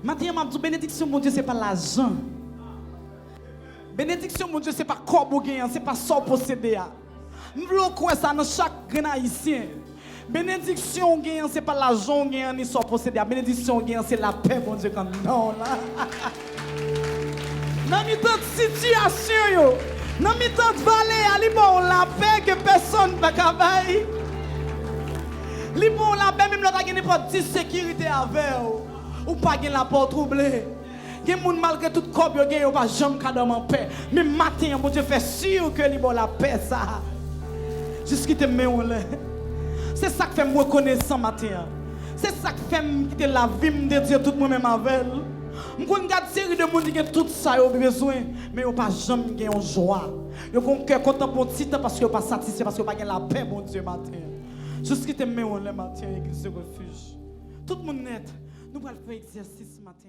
Maintenant, m'a dit bénédiction, mon Dieu, c'est pas l'argent. Bénédiction, mon Dieu, c'est pas corps gain, c'est pas ça posséder. M'vlo quoi ça dans chaque grand haïtien. Bénédiction gain, c'est pas l'argent gain ni ça posséder. Bénédiction gain, c'est la paix, mon Dieu, comme non là. Dans mi-temps de situation yo, dans mi-temps de vallée, ali bon la paix que personne ne va travailler. Li bon la paix même là ta gagner pas de sécurité avec ou pas gagner la porte troublée. Gen moun malgré tout corps yo gen yo pas jamais ka dormir en paix. Mais matin mon Dieu fait sûr que li bon la paix ça. Jusqu'il te met on là. C'est ça qui fait me reconnaissant matin. C'est ça qui fait me quitter la vie me dire tout moi même avec. Je regarde une série de monde qui ont tout ça yo besoin mais yo pas jamais gen en joie. Yo gon cœur content pour petit temps parce que yo pas satisfait parce que yo pas gen la paix mon Dieu matin. Jusqu'il te met on là matin église refuge. Tout le monde net. Nous allons faire exercice matin.